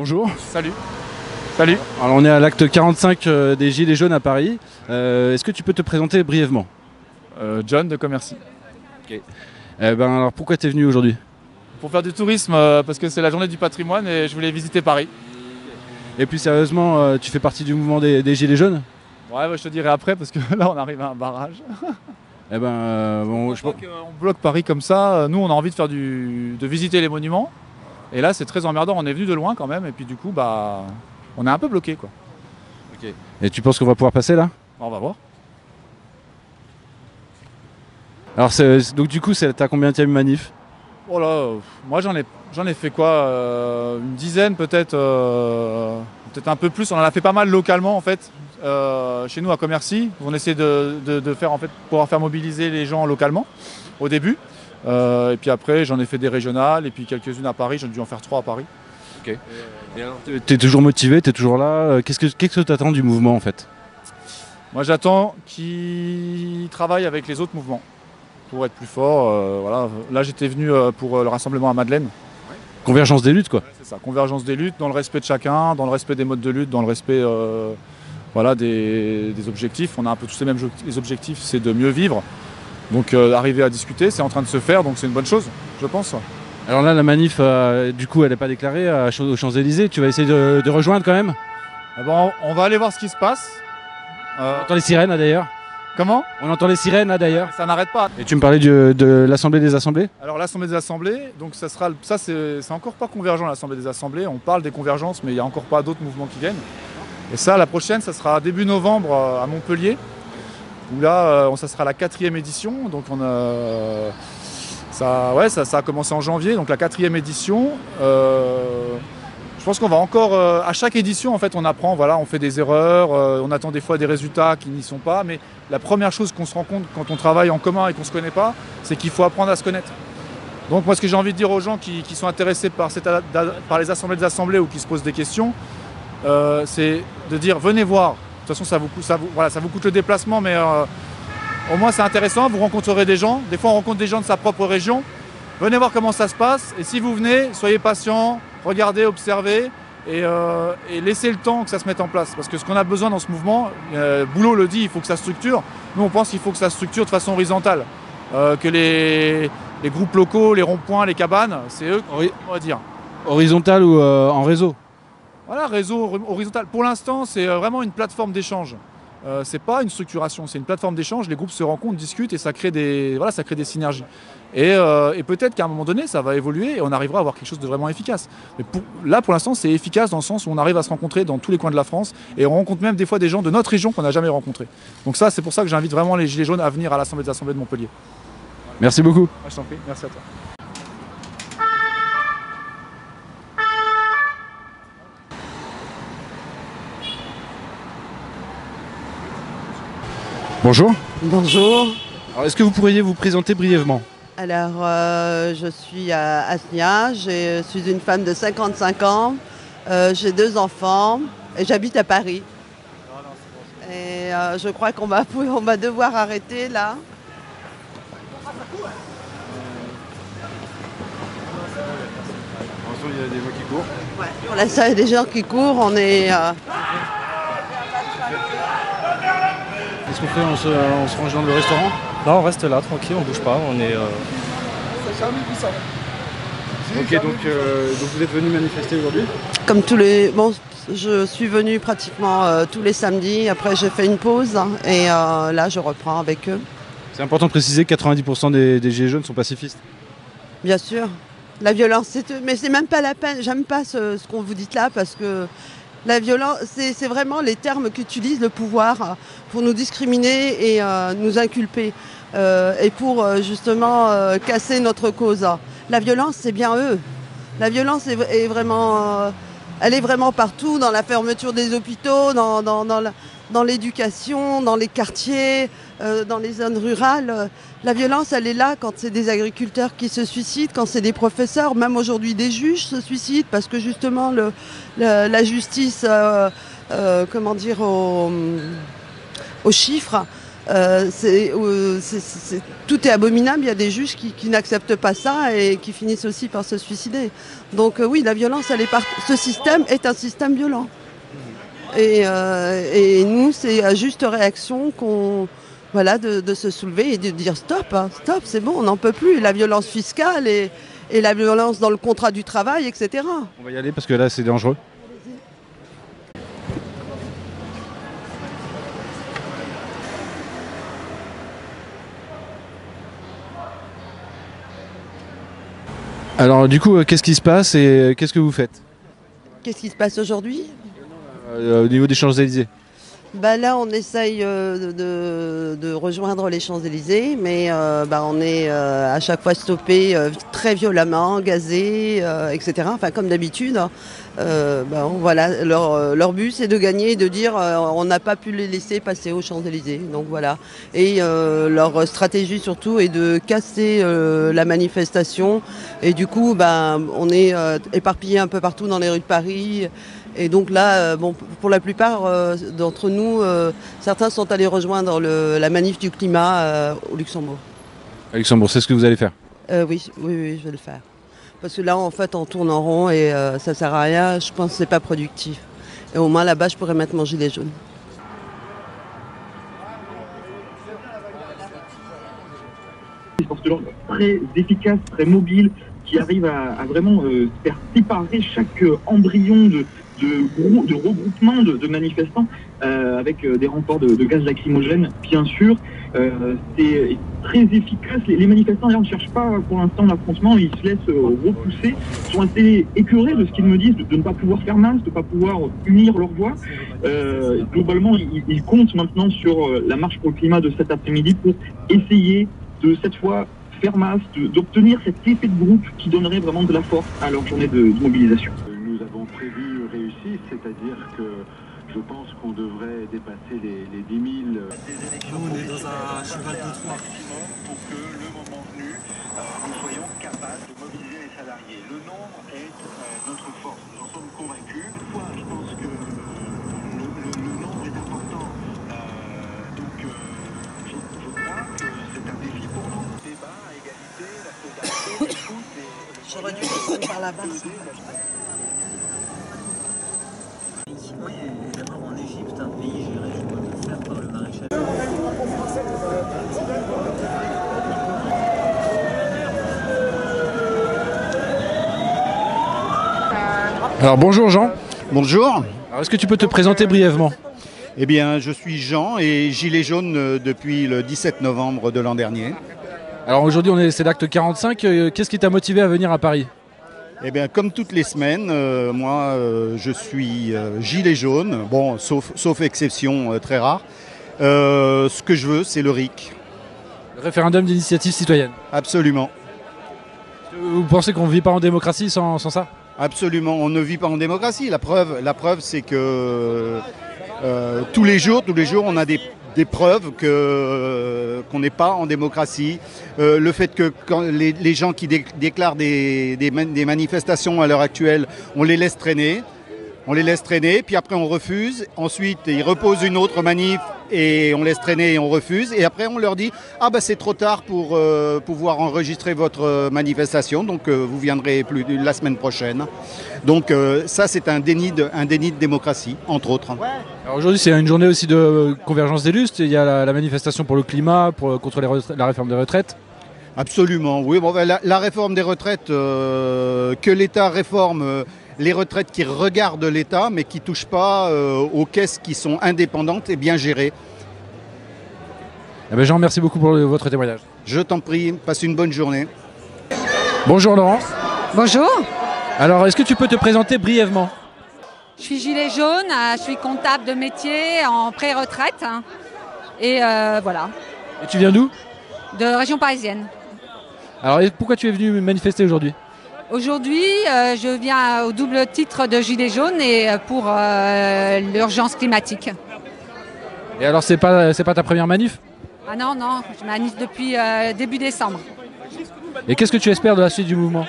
bonjour. Salut. Salut. Alors on est à l'acte 45 des Gilets jaunes à Paris. Est-ce que tu peux te présenter brièvement? John de Commercy. Ok. Alors pourquoi tu es venu aujourd'hui? Pour faire du tourisme, parce que c'est la journée du patrimoine et je voulais visiter Paris. Et plus sérieusement, tu fais partie du mouvement des Gilets jaunes? Ouais, je te dirai après parce que là on arrive à un barrage. Je crois qu'on bloque Paris comme ça. Nous on a envie de visiter les monuments. Et là c'est très emmerdant, on est venu de loin quand même et puis du coup on est un peu bloqué quoi. Ok. Et tu penses qu'on va pouvoir passer là? On va voir. Alors donc du coup t'as combien de manif? Oh là, moi j'en ai fait quoi, une dizaine peut-être, peut-être un peu plus. On en a fait pas mal localement en fait, chez nous à Commercy. On essaie de faire en fait pouvoir faire mobiliser les gens localement au début. Et puis après j'en ai fait des régionales et puis quelques-unes à Paris. J'en ai dû en faire 3 à Paris. Ok. Et alors, t'es toujours motivé, t'es toujours là. Qu'est-ce que t'attends du mouvement en fait? Moi j'attends qu'ils travaillent avec les autres mouvements pour être plus fort. Voilà. Là j'étais venu pour le rassemblement à Madeleine. Convergence des luttes quoi. C'est ça, convergence des luttes, dans le respect de chacun, dans le respect des modes de lutte, dans le respect des objectifs. On a un peu tous les mêmes objectifs, c'est de mieux vivre. Donc arriver à discuter, c'est en train de se faire, donc c'est une bonne chose, je pense. Alors là la manif, du coup elle n'est pas déclarée aux Champs-Élysées. Tu vas essayer de rejoindre quand même? Ah bon, on va aller voir ce qui se passe. On entend les sirènes là d'ailleurs. Comment? On entend les sirènes là d'ailleurs. Ça n'arrête pas. Et tu me parlais de l'Assemblée des Assemblées? Alors l'Assemblée des Assemblées, donc c'est encore pas convergent l'Assemblée des Assemblées. On parle des convergences, mais il n'y a encore pas d'autres mouvements qui viennent. Et ça, la prochaine, ça sera début novembre à Montpellier, où là, ça sera la 4e édition. Donc ça a commencé en janvier, donc la 4e édition. Je pense qu'on va encore, à chaque édition en fait on apprend, voilà, on fait des erreurs, on attend des fois des résultats qui n'y sont pas, mais la première chose qu'on se rend compte quand on travaille en commun et qu'on ne se connaît pas, c'est qu'il faut apprendre à se connaître. Donc moi ce que j'ai envie de dire aux gens qui sont intéressés par les assemblées des assemblées ou qui se posent des questions, c'est de dire venez voir. De toute façon ça vous coûte le déplacement, mais au moins c'est intéressant, vous rencontrerez des gens, des fois on rencontre des gens de sa propre région. Venez voir comment ça se passe et si vous venez, soyez patient, regardez, observez et laissez le temps que ça se mette en place. Parce que ce qu'on a besoin dans ce mouvement, Boulot le dit, il faut que ça structure. Nous on pense qu'il faut que ça structure de façon horizontale. Que les groupes locaux, les ronds-points, les cabanes, c'est eux on va dire. Horizontal ou en réseau? Voilà, réseau horizontal. Pour l'instant c'est vraiment une plateforme d'échange. C'est pas une structuration, c'est une plateforme d'échange, les groupes se rencontrent, discutent et ça crée des synergies. Et peut-être qu'à un moment donné, ça va évoluer et on arrivera à avoir quelque chose de vraiment efficace. Mais pour l'instant, c'est efficace dans le sens où on arrive à se rencontrer dans tous les coins de la France et on rencontre même des fois des gens de notre région qu'on n'a jamais rencontrés. Donc ça, c'est pour ça que j'invite vraiment les Gilets jaunes à venir à l'Assemblée des Assemblées de Montpellier. Merci beaucoup. Je t'en prie, merci à toi. Bonjour. Bonjour. Alors, est-ce que vous pourriez vous présenter brièvement? Alors, je suis à Asnia, je suis une femme de 55 ans, j'ai 2 enfants et j'habite à Paris. Et je crois qu'on va devoir arrêter là. Il y a des gens qui courent. Ouais. Pour l'instant, il y a des gens qui courent, on est... Qu'est-ce qu'on fait? On se range dans le restaurant? Là on reste là, tranquille, on bouge pas, on est... Ok, donc vous êtes venu manifester aujourd'hui? Comme tous les... Bon, je suis venue pratiquement tous les samedis, après j'ai fait une pause et là je reprends avec eux. C'est important de préciser que 90% des Gilets jaunes sont pacifistes. Bien sûr. La violence, mais c'est même pas la peine. J'aime pas ce qu'on vous dit là parce que la violence, c'est vraiment les termes qu'utilise le pouvoir pour nous discriminer et nous inculper et pour justement casser notre cause. La violence, c'est bien eux. La violence est vraiment, elle est vraiment partout, dans la fermeture des hôpitaux, dans l'éducation, dans les quartiers, dans les zones rurales. La violence, elle est là quand c'est des agriculteurs qui se suicident, quand c'est des professeurs, même aujourd'hui des juges se suicident parce que justement la justice, aux chiffres, Tout est abominable, il y a des juges qui n'acceptent pas ça et qui finissent aussi par se suicider. Donc oui, la violence, ce système est un système violent. Et nous, c'est à juste réaction de se soulever et de dire stop, hein, stop, c'est bon, on n'en peut plus. La violence fiscale et la violence dans le contrat du travail, etc. On va y aller parce que là, c'est dangereux. Alors du coup, qu'est-ce qui se passe et qu'est-ce que vous faites Qu'est-ce qui se passe aujourd'hui ? au niveau des Champs-Élysées? Là, on essaye de rejoindre les Champs-Élysées, mais on est à chaque fois stoppé très violemment, gazé, etc. Enfin, comme d'habitude. Voilà, leur but, c'est de gagner et de dire on n'a pas pu les laisser passer aux Champs-Élysées. Donc voilà. Et leur stratégie surtout est de casser la manifestation. Et du coup, on est éparpillés un peu partout dans les rues de Paris. Et donc là, pour la plupart d'entre nous, certains sont allés rejoindre la manif du climat au Luxembourg. À Luxembourg, c'est ce que vous allez faire? Oui, je vais le faire. Parce que là, en fait, on tourne en rond et ça sert à rien. Je pense que c'est pas productif. Et au moins là-bas, je pourrais mettre mon gilet jaune. Des forces de l'ordre très efficaces, très mobiles, qui arrivent à vraiment faire séparer chaque embryon de regroupement de manifestants avec des renforts de gaz lacrymogène, bien sûr. C'est très efficace. Les manifestants d'ailleurs ne cherchent pas pour l'instant l'affrontement, ils se laissent repousser. Ils sont assez écœurés de ce qu'ils me disent, de ne pas pouvoir faire masse, de ne pas pouvoir unir leurs voix. Globalement, ils comptent maintenant sur la marche pour le climat de cet après-midi pour essayer de cette fois faire masse, d'obtenir cet effet de groupe qui donnerait vraiment de la force à leur journée de mobilisation. Nous avons prévu réussite, c'est-à-dire que je pense qu'on devrait dépasser les 10 000. Nous, on est dans un cheval de Troie. Pour que le moment venu, nous soyons capables de mobiliser les salariés. Le nombre est notre force, nous en sommes convaincus. Toutefois, je pense que le nombre est important. Donc, je crois que c'est un défi pour nous. Débat, égalité, la solidarité, l'écoute et... J'aurais dû passer par la base. Oui, et d'abord en Égypte, un pays géré, je crois, de fer par le maréchal. Alors bonjour Jean. Bonjour. Alors, est-ce que tu peux te présenter brièvement? Eh bien, je suis Jean et gilet jaune depuis le 17 novembre de l'an dernier. Alors aujourd'hui, c'est l'acte 45. Qu'est-ce qui t'a motivé à venir à Paris? Eh bien, comme toutes les semaines, moi, je suis gilet jaune, bon, sauf exception très rare. Ce que je veux, c'est le RIC. Le référendum d'initiative citoyenne. Absolument. Vous pensez qu'on ne vit pas en démocratie sans ça? Absolument, on ne vit pas en démocratie. La preuve c'est que tous les jours, on a des preuves qu'on n'est pas en démocratie. Le fait que quand les gens qui déclarent des manifestations à l'heure actuelle, on les laisse traîner. Puis après on refuse. Ensuite, ils reposent une autre manif et on laisse traîner et on refuse. Et après, on leur dit « Ah c'est trop tard pour pouvoir enregistrer votre manifestation, donc vous viendrez la semaine prochaine. » Donc ça, c'est un déni de démocratie, entre autres. Alors aujourd'hui, c'est une journée aussi de convergence des lustres. Il y a la manifestation pour le climat, contre la réforme des retraites. Absolument, oui. Bon, la réforme des retraites, que l'État réforme les retraites qui regardent l'État, mais qui ne touchent pas aux caisses qui sont indépendantes et bien gérées. Eh bien, Jean, merci beaucoup pour votre témoignage. Je t'en prie, passe une bonne journée. Bonjour Laurence. Bonjour. Alors, est-ce que tu peux te présenter brièvement? Je suis gilet jaune, je suis comptable de métier en pré-retraite. Et voilà. Et tu viens d'où? De région parisienne. Alors, pourquoi tu es venu manifester aujourd'hui? Aujourd'hui, je viens au double titre de gilet jaune et pour l'urgence climatique. Et alors, c'est pas ta première manif? Ah non, je manif depuis début décembre. Et qu'est-ce que tu espères de la suite du mouvement?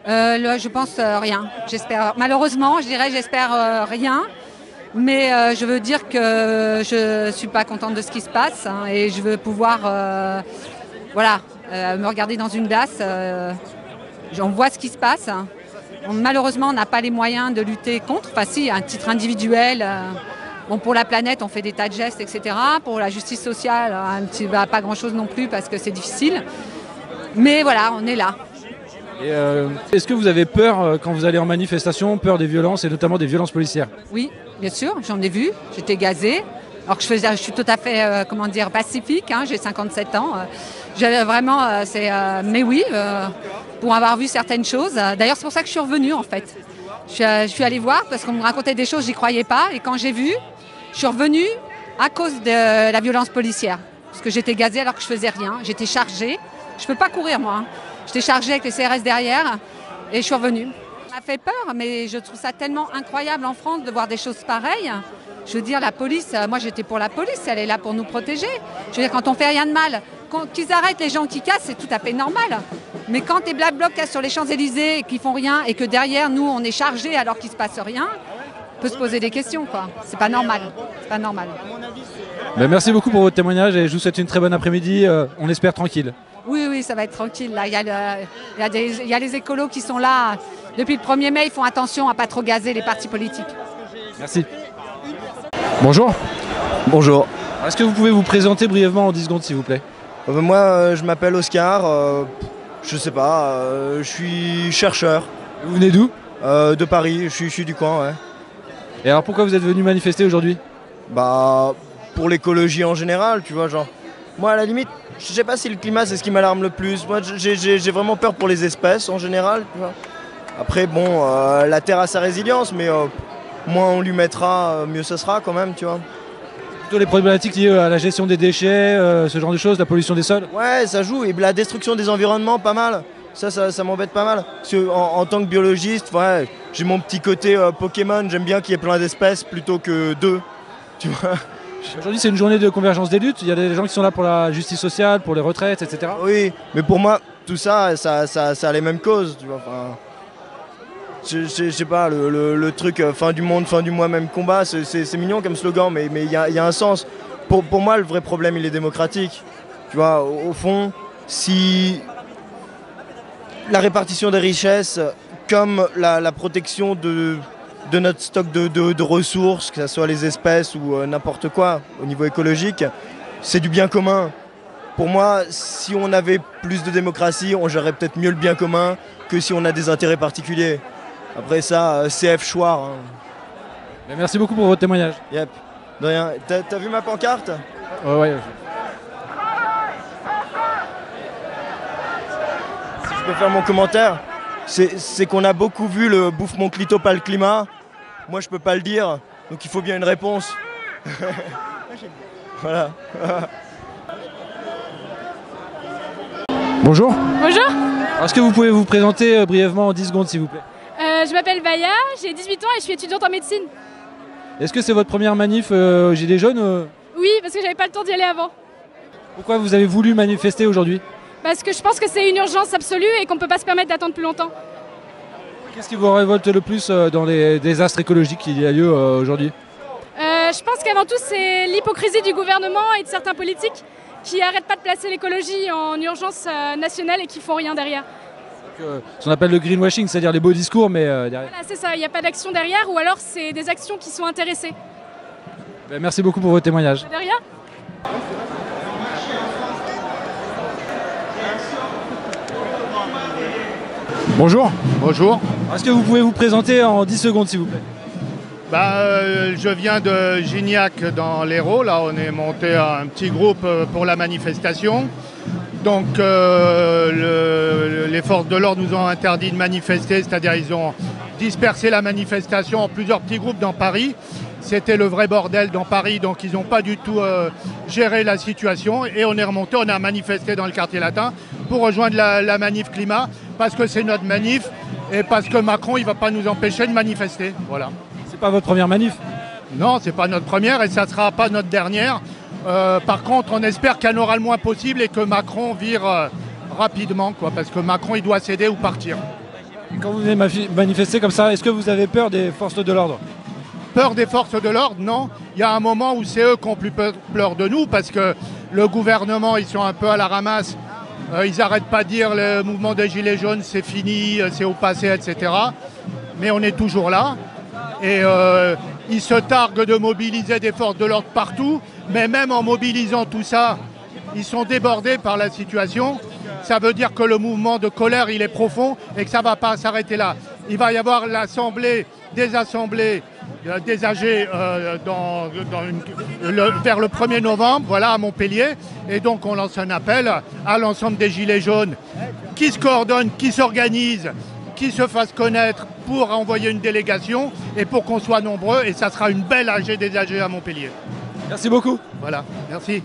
Je pense rien. J'espère, malheureusement, j'espère rien. Mais je veux dire que je ne suis pas contente de ce qui se passe hein, et je veux pouvoir me regarder dans une glace. On voit ce qui se passe. Malheureusement, on n'a pas les moyens de lutter contre. Enfin si, à un titre individuel. Bon, pour la planète, on fait des tas de gestes, etc. Pour la justice sociale, pas grand-chose non plus parce que c'est difficile. Mais voilà, on est là. Est-ce que vous avez peur quand vous allez en manifestation, peur des violences et notamment des violences policières? Oui, bien sûr, j'en ai vu. J'étais gazée. Alors que je suis tout à fait, pacifique. Hein, j'ai 57 ans. J'avais vraiment, mais oui, pour avoir vu certaines choses. D'ailleurs, c'est pour ça que je suis revenue en fait. Je suis allée voir parce qu'on me racontait des choses, j'y croyais pas. Et quand j'ai vu, je suis revenue à cause de la violence policière. Parce que j'étais gazée alors que je faisais rien. J'étais chargée. Je peux pas courir moi. Hein. J'étais chargée avec les CRS derrière et je suis revenue. Ça m'a fait peur, mais je trouve ça tellement incroyable en France de voir des choses pareilles. Je veux dire, la police, moi j'étais pour la police, elle est là pour nous protéger. Je veux dire, quand on fait rien de mal, qu'ils arrêtent les gens qui cassent, c'est tout à fait normal. Mais quand des Black Blocs cassent sur les Champs-Élysées et qu'ils font rien et que derrière nous on est chargés alors qu'il se passe rien, on peut se poser des questions quoi. C'est pas normal. C'est pas normal. Ben, merci beaucoup pour votre témoignage et je vous souhaite une très bonne après-midi. On espère tranquille. Oui, ça va être tranquille. Là. Il y a les écolos qui sont là. Depuis le 1er mai, ils font attention à pas trop gazer les partis politiques. Merci. Bonjour. Bonjour. Est-ce que vous pouvez vous présenter brièvement en 10 secondes s'il vous plaît? Moi, je m'appelle Oscar. Je sais pas, je suis chercheur. Vous venez d'où? De Paris, je suis du coin, ouais. Et alors pourquoi vous êtes venu manifester aujourd'hui? Bah, pour l'écologie en général, tu vois, genre. Moi, à la limite, je sais pas si le climat c'est ce qui m'alarme le plus. Moi, j'ai vraiment peur pour les espèces en général, tu vois. Après, bon, la Terre a sa résilience, mais moins on lui mettra, mieux ce sera quand même, tu vois. Plutôt les problématiques liées à la gestion des déchets, ce genre de choses, la pollution des sols? Ouais, ça joue. Et la destruction des environnements, pas mal. Ça m'embête pas mal. Parce que, en tant que biologiste, ouais, j'ai mon petit côté Pokémon. J'aime bien qu'il y ait plein d'espèces plutôt que deux. Tu vois. Aujourd'hui, c'est une journée de convergence des luttes. Il y a des gens qui sont là pour la justice sociale, pour les retraites, etc. Oui, mais pour moi, tout ça, ça a les mêmes causes. Tu vois. Enfin, je sais pas, le truc fin du monde, fin du mois, même combat, c'est mignon comme slogan, mais il y a un sens. Pour moi, le vrai problème, il est démocratique. Tu vois, au fond, si la répartition des richesses, comme la protection de notre stock de ressources, que ce soit les espèces ou n'importe quoi, au niveau écologique, c'est du bien commun. Pour moi, si on avait plus de démocratie, on gérerait peut-être mieux le bien commun que si on a des intérêts particuliers. Après ça, CF Chouard. Hein. Merci beaucoup pour votre témoignage. Yep, de rien. T'as vu ma pancarte? Ouais. Si je peux faire mon commentaire, c'est qu'on a beaucoup vu le bouffe mon clito pas le climat. Moi je peux pas le dire, donc il faut bien une réponse. Voilà. Bonjour. Bonjour. Est-ce que vous pouvez vous présenter brièvement en 10 secondes s'il vous plaît? Je m'appelle Baya, j'ai 18 ans et je suis étudiante en médecine. Est-ce que c'est votre première manif aux Gilets jaunes? Oui, parce que j'avais pas le temps d'y aller avant. Pourquoi vous avez voulu manifester aujourd'hui? Parce que je pense que c'est une urgence absolue et qu'on ne peut pas se permettre d'attendre plus longtemps. Qu'est-ce qui vous révolte le plus dans les désastres écologiques qu'il y a lieu aujourd'hui? Je pense qu'avant tout c'est l'hypocrisie du gouvernement et de certains politiques qui n'arrêtent pas de placer l'écologie en urgence nationale et qui font rien derrière. Ce qu'on appelle le greenwashing, c'est-à-dire les beaux discours, mais derrière. Voilà, c'est ça, il n'y a pas d'action derrière ou alors c'est des actions qui sont intéressées. Merci beaucoup pour votre témoignage. De rien. Bonjour. Bonjour. Est-ce que vous pouvez vous présenter en 10 secondes s'il vous plaît? Je viens de Gignac dans l'Hérault. Là, on est monté à un petit groupe pour la manifestation. Donc, les forces de l'ordre nous ont interdit de manifester, c'est-à-dire ils ont dispersé la manifestation en plusieurs petits groupes dans Paris. C'était le vrai bordel dans Paris, donc ils n'ont pas du tout géré la situation. Et on est remonté, on a manifesté dans le quartier latin pour rejoindre la manif climat, parce que c'est notre manif et parce que Macron, il ne va pas nous empêcher de manifester. Voilà. C'est pas votre première manif? Non, c'est pas notre première et ça ne sera pas notre dernière. Par contre, on espère qu'il y en aura le moins possible et que Macron vire rapidement, quoi, parce que Macron, il doit céder ou partir. Et quand vous venez manifester comme ça, est-ce que vous avez peur des forces de l'ordre? Peur des forces de l'ordre, non. Il y a un moment où c'est eux qui ont plus peur de nous parce que le gouvernement, ils sont un peu à la ramasse. Ils n'arrêtent pas de dire le mouvement des Gilets jaunes, c'est fini, c'est au passé, etc. Mais on est toujours là. Et ils se targuent de mobiliser des forces de l'ordre partout. Mais même en mobilisant tout ça, ils sont débordés par la situation. Ça veut dire que le mouvement de colère, il est profond et que ça ne va pas s'arrêter là. Il va y avoir l'assemblée, des assemblées des AG vers le 1er novembre, voilà, à Montpellier. Et donc on lance un appel à l'ensemble des Gilets jaunes qui se coordonnent, qui s'organisent, qui se fassent connaître pour envoyer une délégation et pour qu'on soit nombreux. Et ça sera une belle AG des AG à Montpellier. Merci beaucoup. Voilà, merci.